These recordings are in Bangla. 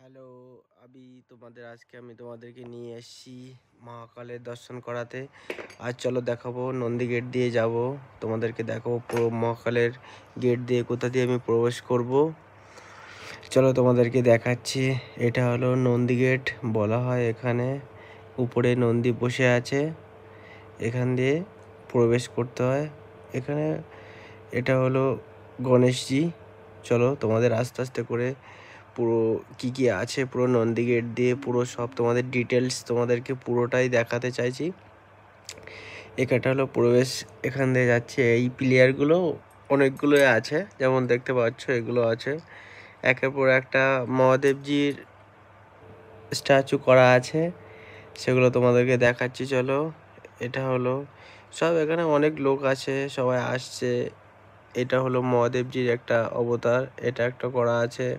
হ্যালো, আমি তোমাদেরকে নিয়ে এসেছি মহাকালের দর্শন করাতে। আজ চলো দেখাবো নন্দী গেট দিয়ে যাব। তোমাদেরকে দেখাবো পুরো মহাকালের গেট দিয়ে কোথা দিয়ে আমি প্রবেশ করব। চলো তোমাদেরকে দেখাচ্ছি। এটা হলো নন্দী গেট বলা হয় এখানে। উপরে নন্দী বসে আছে, এখান দিয়ে প্রবেশ করতে হয়। এখানে এটা হলো গণেশজি। চলো তোমাদের আস্তে আস্তে করে পুরো কি কি আছে পুরো নন্দী গেট দিয়ে পুরো সব তোমাদের ডিটেলস তোমাদেরকে পুরোটাই দেখাতে চাইছি। এখানটা হলো প্রবেশ, এখান দিয়ে যাচ্ছে। এই প্লেয়ারগুলো অনেকগুলোই আছে, যেমন দেখতে পাচ্ছ এগুলো আছে। একের পর একটা মহাদেবজির স্ট্যাচু করা আছে, সেগুলো তোমাদেরকে দেখাচ্ছি। চলো, এটা হলো সব, এখানে অনেক লোক আছে, সবাই আসছে। এটা হলো মহাদেবজির একটা অবতার, এটা একটা করা আছে।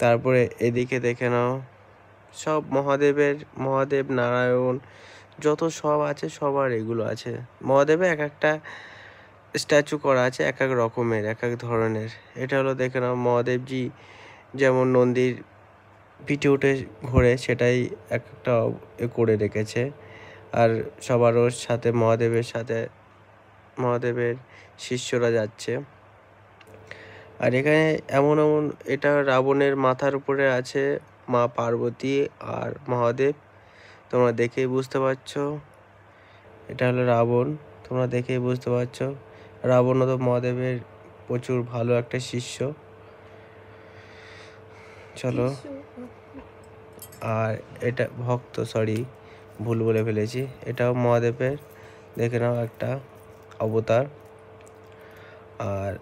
তারপরে এদিকে দেখে নাও, সব মহাদেব নারায়ণ যত সব আছে সবার এগুলো আছে। মহাদেবের এক একটা স্ট্যাচু করা আছে, এক এক রকমের, এক এক ধরনের। এটা হলো দেখে নাও মহাদেবজি যেমন নন্দীর পিঠে উঠে ঘোরে, সেটাই এক একটা করে রেখেছে। আর সবারও সাথে মহাদেবের শিষ্যরা যাচ্ছে। আর এখানে এমন এমন, এটা রাবণের মাথার উপরে আছে মা পার্বতী আর মহাদেব। তোমরা দেখেই বুঝতে পারছো এটা হলো রাবণ। তোমরা দেখেই বুঝতে পারছো রাবণও তো মহাদেবের প্রচুর ভালো একটা শিষ্য। চলো, আর এটা ভক্ত, সরি ভুল বলে ফেলেছি, এটাও মহাদেবের দেখে নাও একটা অবতার। আর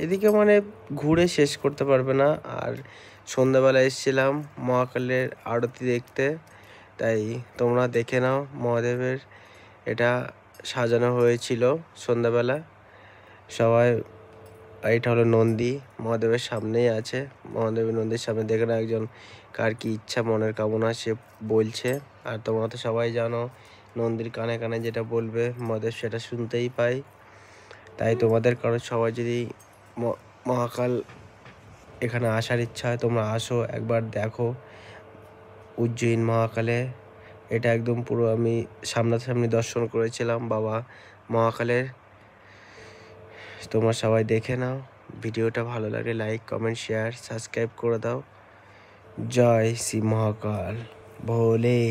এদিকে মানে ঘুরে শেষ করতে পারবে না। আর সন্ধ্যাবেলা এসেছিলাম মহাকালের আরতি দেখতে, তাই তোমরা দেখে নাও মহাদেবের এটা সাজানো হয়েছিল সন্ধ্যাবেলা। সবাই, এটা হলো নন্দী মহাদেবের সামনেই আছে। মহাদেবের নন্দীর সামনে দেখে না একজন কার কি ইচ্ছা মনের কামনা সে বলছে। আর তোমরা তো সবাই জানো নন্দীর কানে কানে যেটা বলবে মহাদেব সেটা শুনতেই পায়। তাই তোমাদের কারো সবাই যদি মহাকাল এখানে আসার ইচ্ছা হয়, তোমরা আসো একবার দেখো উজ্জয়িন মহাকালে। এটা একদম পুরো আমি সামনাসামনি দর্শন করেছিলাম বাবা মহাকালের। তোমরা সবাই দেখে নাও। ভিডিওটা ভালো লাগে লাইক কমেন্ট শেয়ার সাবস্ক্রাইব করে দাও। জয় শ্রী মহাকাল ভোলে।